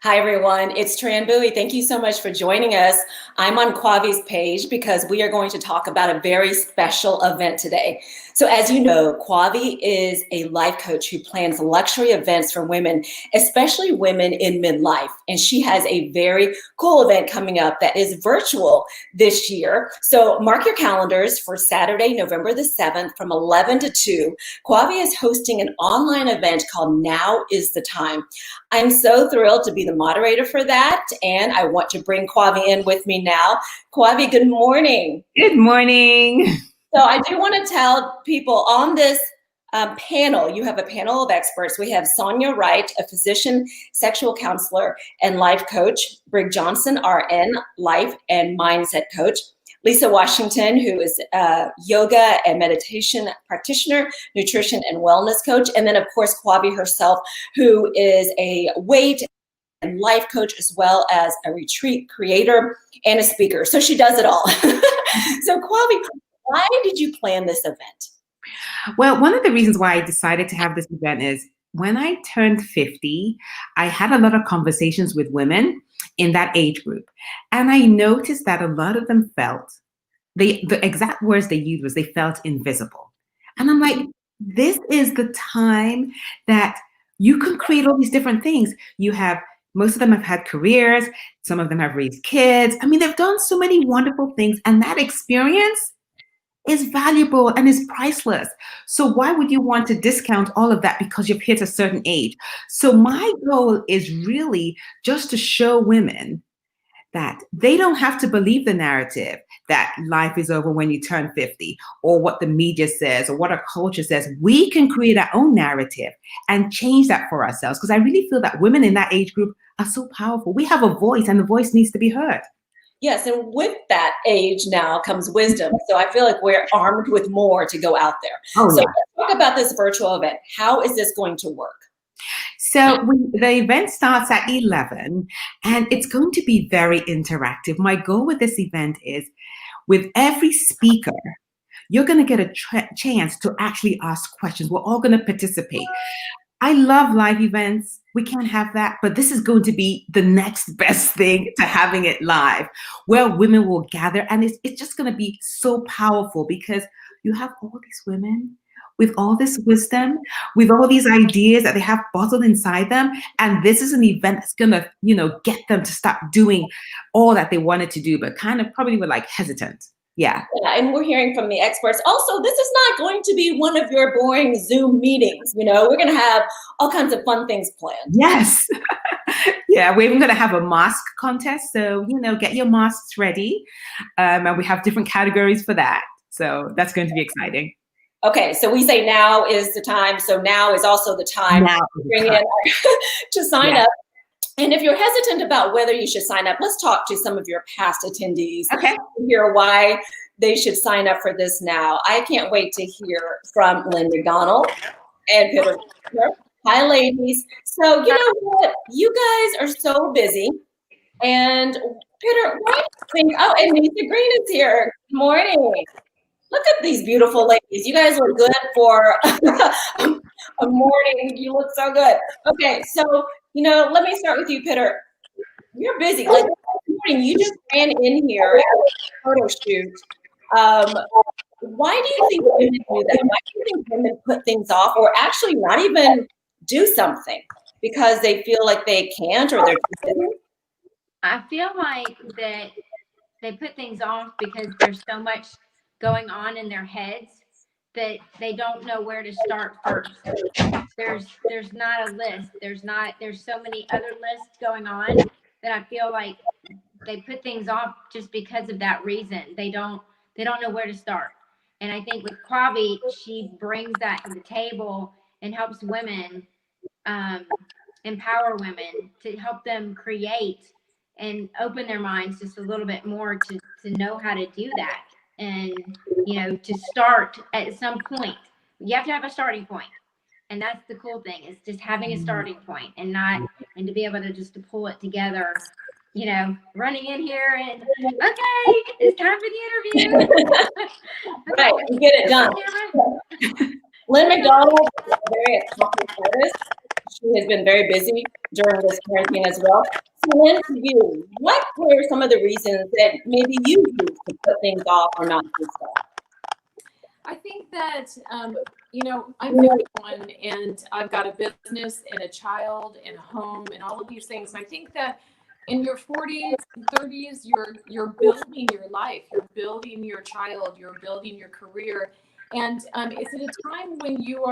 Hi, everyone. It's Tran Bowie. Thank you so much for joining us. I'm on Quavi's page because we are going to talk about a very special event today. So as you know, Quavi is a life coach who plans luxury events for women, especially women in midlife. And she has a very cool event coming up that is virtual this year. So mark your calendars for Saturday, November the 7th from 11 to 2. Quavi is hosting an online event called Now is the Time. I'm so thrilled to be the moderator for that, and I want to bring Quavi in with me now. Quavi, good morning. Good morning. So I do want to tell people on this panel, you have a panel of experts. We have Sonia Wright, a physician, sexual counselor, and life coach, Brig Johnson, RN, life and mindset coach, Lisa Washington, who is a yoga and meditation practitioner, nutrition and wellness coach, and then of course Quavi herself, who is a weight and life coach, as well as a retreat creator and a speaker. So she does it all. So Quavi, why did you plan this event? Well, one of the reasons why I decided to have this event is when I turned 50, I had a lot of conversations with women in that age group. And I noticed that a lot of them felt, the exact words they used was they felt invisible. And I'm like, this is the time that you can create all these different things. Most of them have had careers. Some of them have raised kids. I mean, they've done so many wonderful things. And that experience is valuable and is priceless. So why would you want to discount all of that because you've hit a certain age? So my goal is really just to show women that they don't have to believe the narrative that life is over when you turn 50 or what the media says or what our culture says. We can create our own narrative and change that for ourselves, because I really feel that women in that age group are so powerful. We have a voice and the voice needs to be heard. Yes, and with that age now comes wisdom. So I feel like we're armed with more to go out there. So let's talk about this virtual event. How is this going to work? So the event starts at 11 and it's going to be very interactive. My goal with this event is with every speaker, you're going to get a chance to actually ask questions. We're all going to participate. I love live events. We can't have that, but this is going to be the next best thing to having it live, where women will gather. And it's just going to be so powerful because you have all these women with all this wisdom, with all these ideas that they have bottled inside them. And this is an event that's going to, get them to start doing all that they wanted to do, but kind of probably were like hesitant. Yeah, and we're hearing from the experts. Also, this is not going to be one of your boring Zoom meetings. We're going to have all kinds of fun things planned. Yes. Yeah, we're even going to have a mask contest. So, get your masks ready. And we have different categories for that. So that's going to be exciting. Okay, so we say now is the time. So now is also the time to sign up. And if you're hesitant about whether you should sign up, let's talk to some of your past attendees. Okay. To hear why they should sign up for this now. I can't wait to hear from Lynn McDonald and Peter. Hi, ladies. So you know what? You guys are so busy. And Peter, why do you think, and Lisa Green is here. Good morning. Look at these beautiful ladies. You guys look good for a morning. You look so good. Okay, so let me start with you, Peter. You're busy. Like this morning, you just ran in here at a photo shoot. Why do you think women do that? Why do you think women put things off, or actually not even do something because they feel like they can't, or they're too busy? I feel like that they put things off because there's so much going on in their heads that they don't know where to start first. There's not a list. There's so many other lists going on that I feel like they put things off just because of that reason. They don't know where to start. And I think with Quavi, she brings that to the table and helps women, empower women to help them create and open their minds just a little bit more to know how to do that. And, to start at some point. You have to have a starting point. And that's the cool thing, is just having a starting point and to be able to just to pull it together, running in here and, okay, it's time for the interview. Right, and get it done. Lynn McDonald is a very accomplished artist. She has been very busy during this quarantine as well. So Lynn, to you, what were some of the reasons that maybe you used to put things off or not do stuff? I think that, I'm 51 and I've got a business and a child and a home and all of these things. And I think that in your 40s and 30s, you're building your life, you're building your child, you're building your career. And it's at a time when you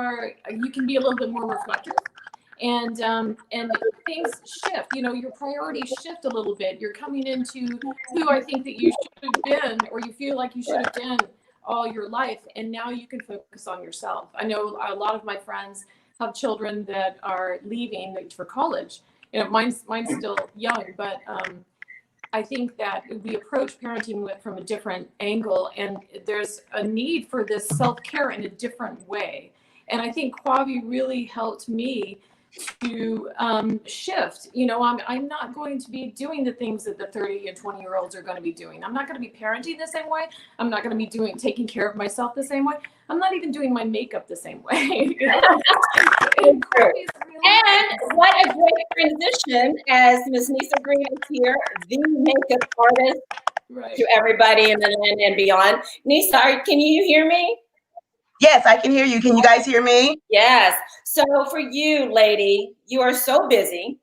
can be a little bit more reflective. And things shift, your priorities shift a little bit. You're coming into who I think that you should have been, or you feel like you should have been all your life, and now you can focus on yourself. I know a lot of my friends have children that are leaving for college. Mine's still young, but I think that we approach parenting from a different angle, and there's a need for this self-care in a different way. And I think Kwavi really helped me to shift. I'm not going to be doing the things that the 30 and 20-year-olds are going to be doing. I'm not going to be parenting the same way. I'm not going to be taking care of myself the same way. I'm not even doing my makeup the same way. And what a great transition, as Ms. Nisa Green is here, the makeup artist to everybody and beyond. Nisa, can you hear me? Yes, I can hear you. Can you guys hear me? Yes. So for you, lady, you are so busy.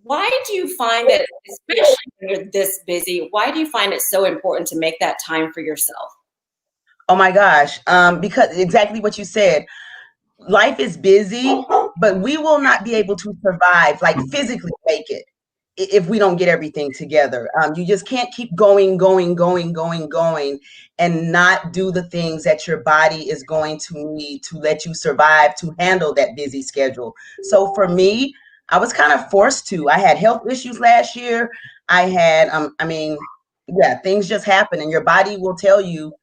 Why do you find it, especially when you're this busy, why do you find it so important to make that time for yourself? Oh my gosh. Because exactly what you said. Life is busy, but we will not be able to survive, like physically make it, if we don't get everything together. You just can't keep going, and not do the things that your body is going to need to let you survive, to handle that busy schedule. So for me, I was kind of forced to. I had health issues last year. I had, things just happen, and your body will tell you,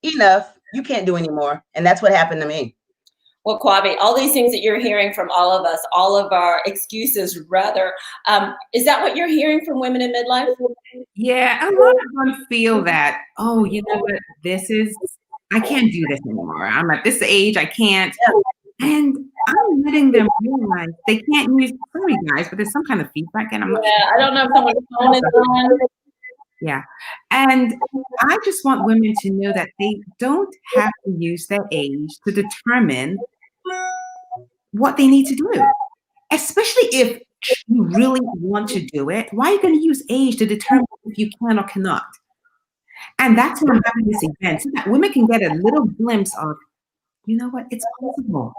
enough, you can't do anymore. And that's what happened to me. Well, Kwavi, all these things that you're hearing from all of us, all of our excuses, rather, is that what you're hearing from women in midlife? Yeah, a lot of them feel that, oh, you know what, I can't do this anymore. I'm at this age, I can't. And I'm letting them realize they can't use, sorry guys, but there's some kind of feedback and I'm not sure. I don't know if someone's phone is on. Yeah. And I just want women to know that they don't have to use their age to determine what they need to do. Especially if you really want to do it, why are you going to use age to determine if you can or cannot? And that's why I'm having this event, so that women can get a little glimpse of, you know what, it's possible.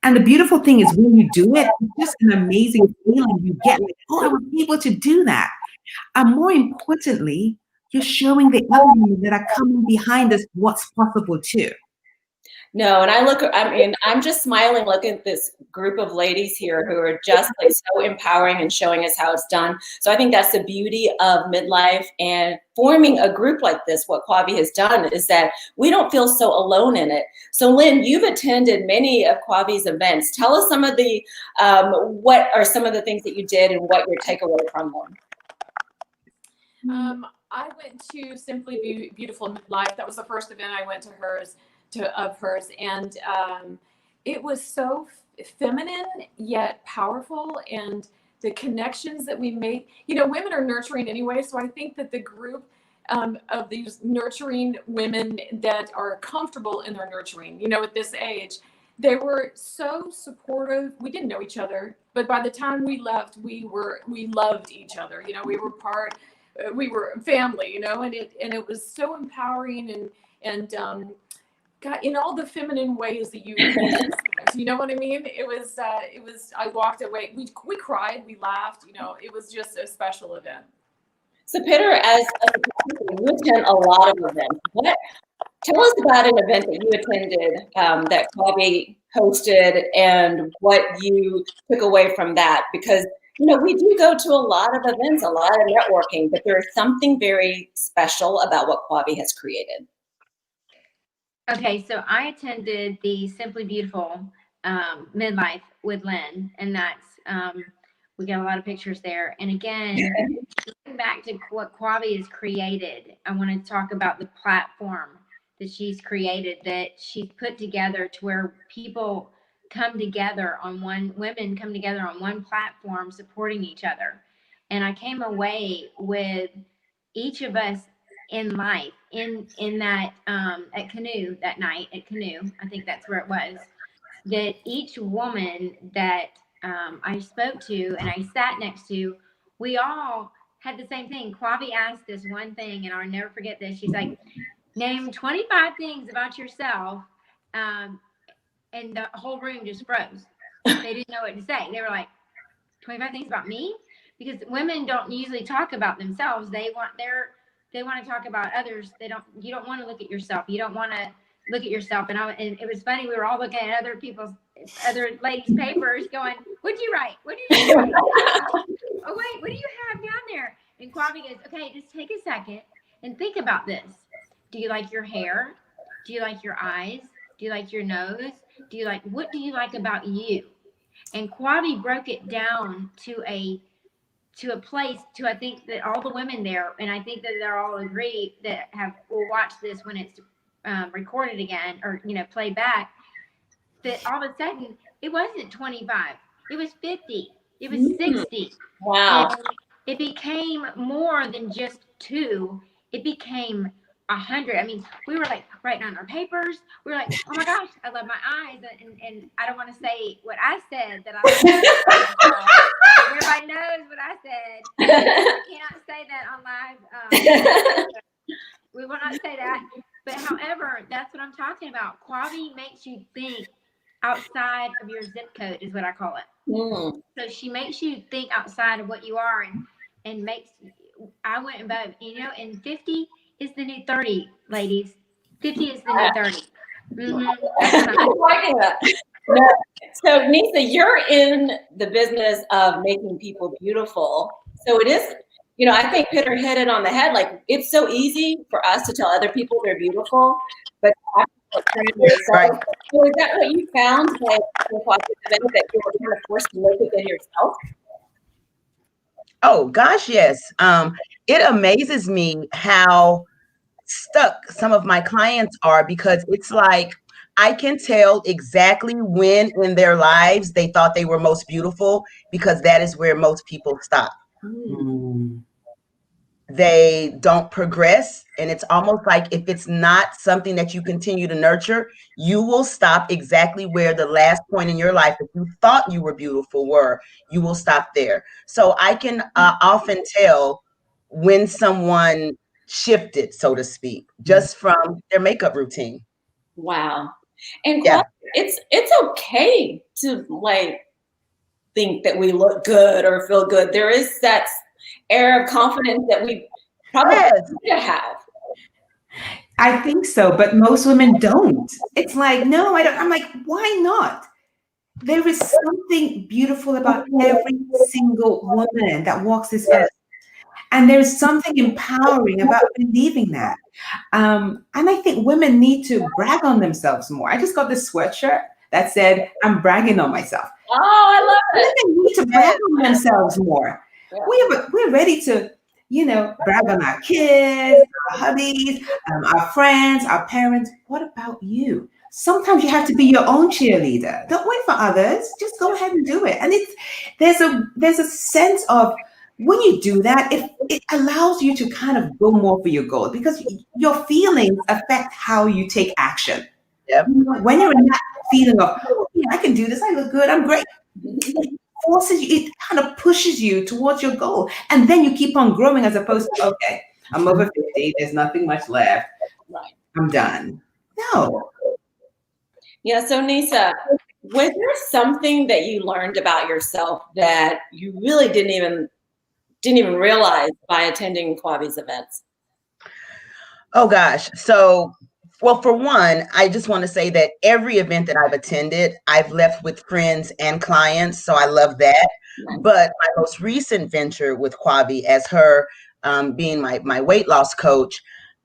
And the beautiful thing is when you do it, it's just an amazing feeling you get, like, oh, I was able to do that. And more importantly, you're showing the other women that are coming behind us what's possible too. No, and I'm just smiling looking at this group of ladies here who are just like so empowering and showing us how it's done. So I think that's the beauty of midlife and forming a group like this. What Kwavi has done is that we don't feel so alone in it. So Lynn, you've attended many of Kwavi's events. Tell us some of the, what are some of the things that you did and what your takeaway from them? I went to Simply Beautiful Midlife. That was the first event I went to of hers, and it was so feminine yet powerful, and the connections that we made. Women are nurturing anyway, so I think that the group of these nurturing women that are comfortable in their nurturing, at this age, they were so supportive. We didn't know each other, but by the time we left, we loved each other. We were family, and it was so empowering and God, in all the feminine ways that you know what I mean? It was, I walked away, we cried, we laughed, it was just a special event. So Peter, as you attend a lot of events, tell us about an event that you attended that Kwavi hosted and what you took away from that, because we do go to a lot of events, a lot of networking, but there's something very special about what Kwavi has created. Okay, so I attended the Simply Beautiful Midlife with Lynn, and that's, we got a lot of pictures there. And again, going back to what Kwavi has created, I want to talk about the platform that she's created, that she's put together to where people come together on women come together on one platform supporting each other. And I came away with each of us in life in that at Canoe that night at Canoe, I think that's where it was, that each woman that I spoke to and I sat next to, we all had the same thing. Kwabi asked us one thing, and I'll never forget this. She's like, name 25 things about yourself. And the whole room just froze. They didn't know what to say. They were like, 25 things about me? Because women don't usually talk about themselves. They want to talk about others. You don't want to look at yourself. You don't want to look at yourself. And it was funny. We were all looking at other ladies' papers going, what'd you write? What did you write? Oh, wait, what do you have down there? And Kwabi goes, okay, just take a second and think about this. Do you like your hair? Do you like your eyes? Do you like your nose? What do you like about you? And Kwabi broke it down to a place I think that all the women there, and I think that they're all agree that will watch this when it's recorded again or, played back, that all of a sudden it wasn't 25, it was 50, it was 60. Wow. And it became more than just 2. It became 100. I mean, we were like writing on our papers. We were like, oh my gosh, I love my eyes. And I don't want to say what I said that I everybody knows what I said. I cannot say that on live. We will not say that. But however, that's what I'm talking about. Kwabi makes you think outside of your zip code is what I call it. Mm. So she makes you think outside of what you are and makes, I went above, and 50 is the new 30, ladies. 50 is the new 30. Mm-hmm. I'm liking that. No. So Nisa, you're in the business of making people beautiful. So it is, I think Peter hit it on the head. Like, it's so easy for us to tell other people they're beautiful, but Right. So is that what you found by watching the event, that you were kind of forced to look within yourself? Oh gosh, yes. It amazes me how stuck some of my clients are, because it's like I can tell exactly when in their lives they thought they were most beautiful, because that is where most people stop. Mm. They don't progress, and it's almost like if it's not something that you continue to nurture, you will stop exactly where the last point in your life that you thought you were beautiful were. You will stop there. So I can often tell when someone shifted, so to speak, just from their makeup routine. Wow. And Yeah. it's okay to think that we look good or feel good. There is that air of confidence that we probably need to have. I think so, but most women don't. It's like, no, I don't. I'm like, why not? There is something beautiful about every single woman that walks this earth. And there's something empowering about believing that. And I think women need to brag on themselves more. I just got this sweatshirt that said, I'm bragging on myself. Oh, I love it. Women need to brag on themselves more. Yeah. We're ready to, brag on our kids, our hubbies, our friends, our parents. What about you? Sometimes you have to be your own cheerleader. Don't wait for others. Just go ahead and do it. And there's a sense of, when you do that, it allows you to kind of go more for your goal, because your feelings affect how you take action. Yep. When you're in that feeling of, oh, yeah, I can do this, I look good, I'm great, it forces you, it kind of pushes you towards your goal. And then you keep on growing, as opposed to, okay, I'm over 50, there's nothing much left, Right. I'm done. No. Yeah. So Nisa, was there something that you learned about yourself that you really didn't even realize by attending Kwabi's events? Oh gosh. So, well, for one, I just want to say that every event that I've attended, I've left with friends and clients. So I love that. But my most recent venture with Kwabi, as her being my weight loss coach,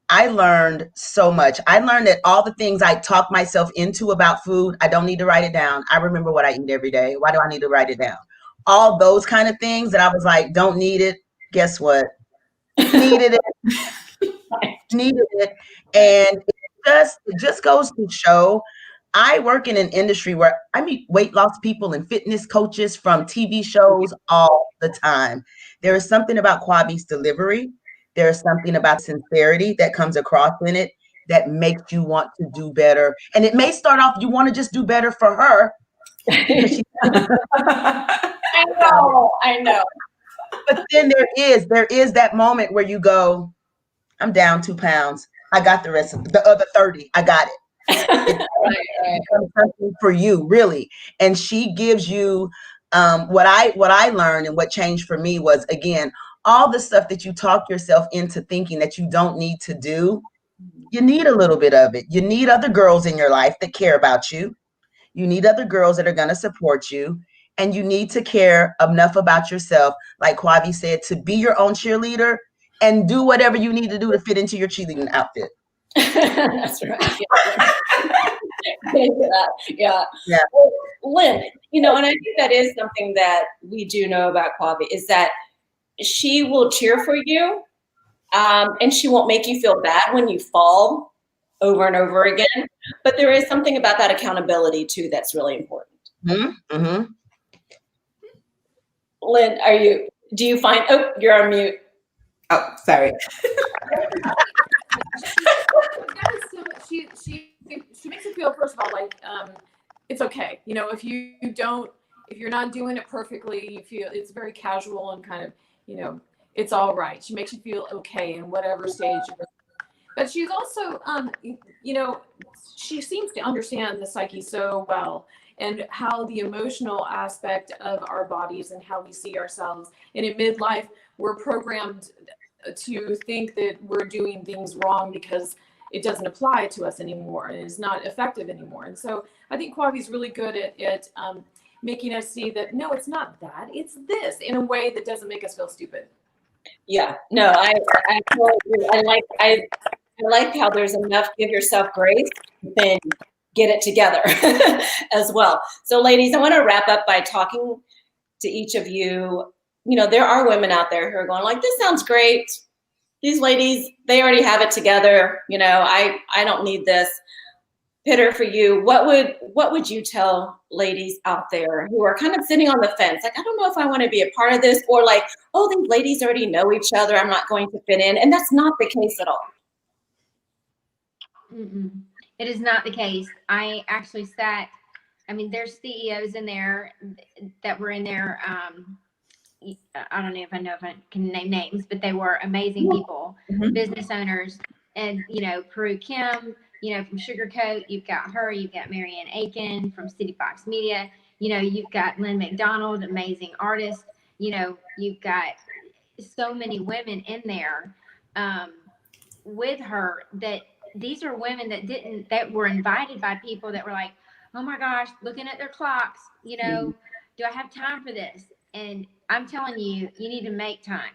I learned so much. I learned that all the things I talk myself into about food, I don't need to write it down. I remember what I eat every day. Why do I need to write it down? All those kind of things that I was like, don't need it. Guess what? Needed it. Needed it. And it just goes to show I work in an industry where I meet weight loss people and fitness coaches from TV shows all the time. There is something about Kwabi's delivery. There is something about sincerity that comes across in it that makes you want to do better. And it may start off, you want to just do better for her. I know. But then there is that moment where you go, I'm down 2 pounds. I got the rest of the other 30. I got it. Right. Something for you, really. And she gives you what I learned, and what changed for me was, again, all the stuff that you talk yourself into thinking that you don't need to do. You need a little bit of it. You need other girls in your life that care about you. You need other girls that are going to support you. And you need to care enough about yourself, like Kwabi said, to be your own cheerleader and do whatever you need to do to fit into your cheerleading outfit. That's right. Yeah. Well, Lynn, and I think that is something that we do know about Kwabi, is that she will cheer for you, and she won't make you feel bad when you fall over and over again. But there is something about that accountability too that's really important. Mm-hmm. Lynn, do you find, you're on mute. Oh, sorry. She makes it feel, first of all, like it's okay. If you're not doing it perfectly, you feel it's very casual and kind of, it's all right. She makes you feel okay in whatever stage you're in. But she's also, she seems to understand the psyche so well, and how the emotional aspect of our bodies and how we see ourselves. And in midlife, we're programmed to think that we're doing things wrong because it doesn't apply to us anymore and is not effective anymore. And so I think Kwabi's really good at making us see that, no, it's not that, it's this, in a way that doesn't make us feel stupid. Yeah, no, I like how there's enough, give yourself grace, then get it together as well. So ladies, I want to wrap up by talking to each of you. There are women out there who are going like, this sounds great. These ladies, they already have it together. I don't need this. Pitter, for you, what would you tell ladies out there who are kind of sitting on the fence? Like, I don't know if I want to be a part of this, or like, oh, these ladies already know each other, I'm not going to fit in. And that's not the case at all. Mm-mm. It is not the case. I actually there's CEOs in there that were in there. I don't know if I can name names, but they were amazing people, business owners. And, Peru Kim, from Sugarcoat, you've got her, you've got Marianne Aiken from City Fox Media, you've got Lynn McDonald, amazing artist, you've got so many women in there with her, that these are women that were invited by people that were like, oh my gosh, looking at their clocks, do I have time for this? And I'm telling you, you need to make time,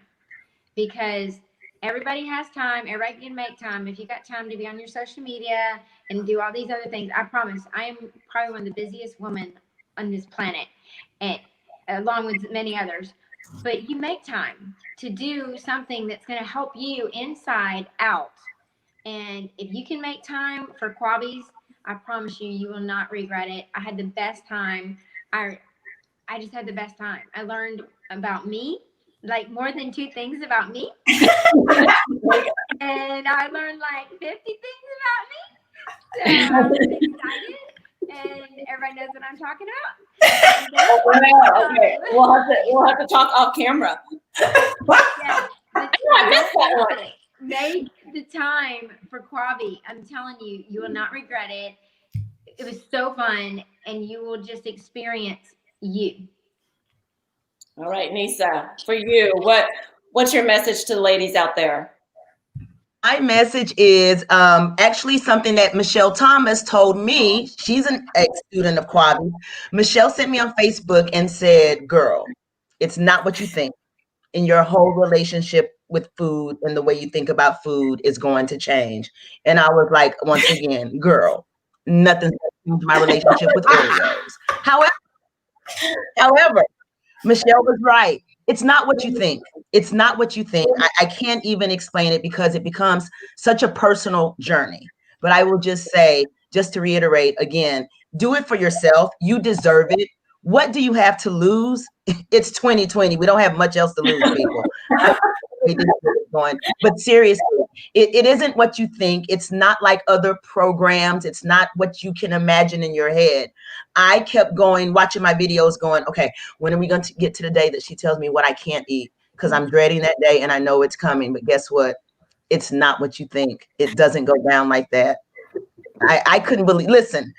because everybody has time. Everybody can make time. If you got time to be on your social media and do all these other things, I promise I am probably one of the busiest women on this planet, and along with many others. But you make time to do something that's going to help you inside out. And if you can make time for Kwabi's, I promise you, you will not regret it. I had the best time. I just had the best time. I learned about me, like more than 2 things about me. And I learned like 50 things about me. So I was excited, and everybody knows what I'm talking about. Okay, we'll have to talk off camera. Yeah, I missed that one. Make the time for Kwabi. I'm telling you, you will not regret it. It was so fun, and you will just experience you. All right, Nisa, for you, what's your message to the ladies out there? My message is actually something that Michelle Thomas told me. She's an ex-student of Kwabi. Michelle sent me on Facebook and said, girl, it's not what you think. And your whole relationship with food and the way you think about food is going to change. And I was like, once again, girl, nothing's changed my relationship with Oreos. However, Michelle was right. It's not what you think. It's not what you think. I can't even explain it because it becomes such a personal journey. But I will just say, just to reiterate again, do it for yourself. You deserve it. What do you have to lose? It's 2020. We don't have much else to lose, people. But seriously, it isn't what you think. It's not like other programs. It's not what you can imagine in your head. I kept going, watching my videos going, okay, when are we going to get to the day that she tells me what I can't eat? Because I'm dreading that day and I know it's coming. But guess what? It's not what you think. It doesn't go down like that. I couldn't believe, listen,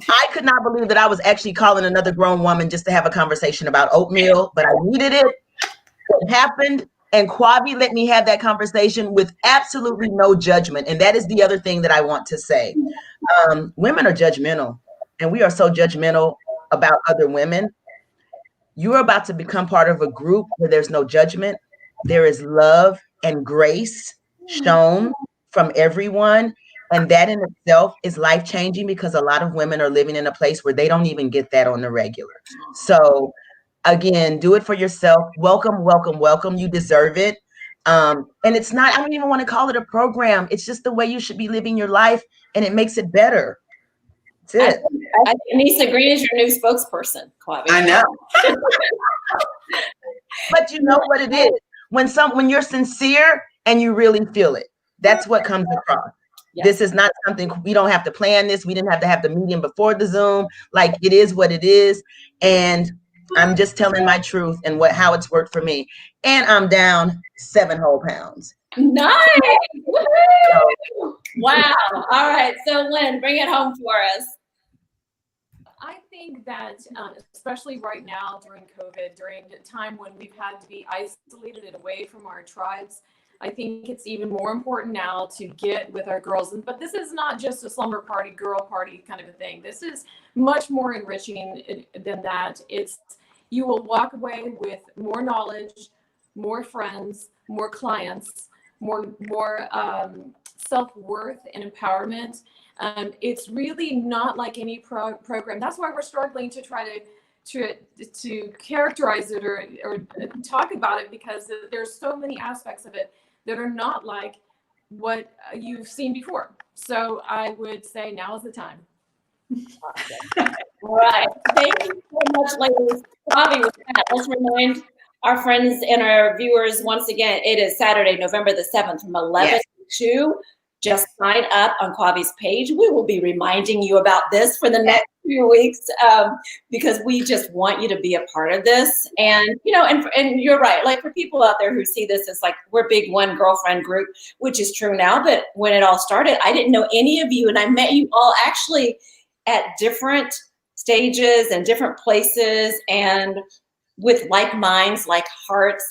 I could not believe that I was actually calling another grown woman just to have a conversation about oatmeal, but I needed it. It happened. And Kwabi let me have that conversation with absolutely no judgment. And that is the other thing that I want to say. Women are judgmental, and we are so judgmental about other women. You're about to become part of a group where there's no judgment. There is love and grace shown from everyone. And that in itself is life-changing, because a lot of women are living in a place where they don't even get that on the regular. So again, do it for yourself. Welcome, welcome, welcome. You deserve it. And it's not, I don't even want to call it a program. It's just the way you should be living your life, and it makes it better. That's it. I think Anissa Green is your new spokesperson, Kwabi. I know. But you know what it is? When you're sincere and you really feel it, that's what comes across. Yes. This is not something, we don't have to plan this. We didn't have to have the meeting before the Zoom. Like, it is what it is. And I'm just telling my truth and how it's worked for me. And I'm down 7 whole pounds. Nice. Woo-hoo. Wow. All right. So Lynn, bring it home for us. I think that, especially right now during COVID, during the time when we've had to be isolated and away from our tribes, I think it's even more important now to get with our girls. But this is not just a slumber party, girl party kind of a thing. This is much more enriching than that. You will walk away with more knowledge, more friends, more clients, more self-worth and empowerment. It's really not like any program. That's why we're struggling to try to characterize it or talk about it, because there's so many aspects of it that are not like what you've seen before. So I would say now is the time. All right. Thank you so much, ladies. Kwabi, with that, let's remind our friends and our viewers once again, it is Saturday, November the 7th from 11 to 2. Just sign up on Kwabi's page. We will be reminding you about this for the next few weeks, because we just want you to be a part of this. And, you know, and you're right. Like, for people out there who see this as like, we're big one girlfriend group, which is true now. But when it all started, I didn't know any of you. And I met you all actually at different stages and different places, and with like minds, like hearts,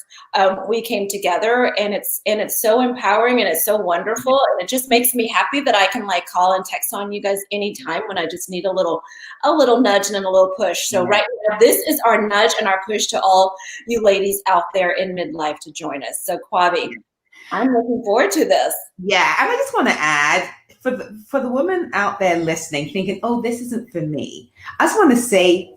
we came together, and it's so empowering, and it's so wonderful, and it just makes me happy that I can like call and text on you guys anytime when I just need a little nudge and a little push. So right now, this is our nudge and our push to all you ladies out there in midlife to join us. So Kwabi, I'm looking forward to this. Yeah, and I just want to add, for the women out there listening, thinking, oh, this isn't for me, I just want to say,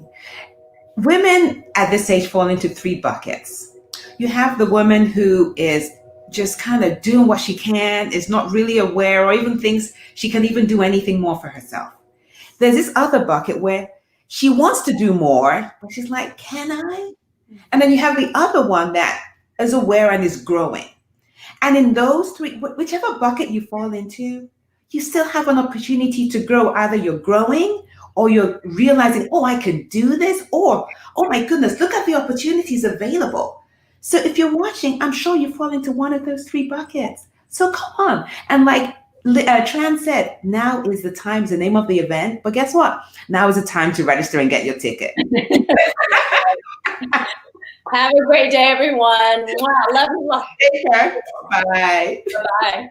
women at this age fall into 3 buckets. You have the woman who is just kind of doing what she can, is not really aware, or even thinks she can even do anything more for herself. There's this other bucket where she wants to do more, but she's like, can I? And then you have the other one that is aware and is growing. And in those 3, whichever bucket you fall into, you still have an opportunity to grow. Either you're growing, or you're realizing, oh, I could do this, or, oh my goodness, look at the opportunities available. So if you're watching, I'm sure you fall into one of those 3 buckets. So come on. And like Tran said, now is the time, is the name of the event. But guess what? Now is the time to register and get your ticket. Have a great day, everyone. Wow, love you. Take care. Bye. Bye-bye.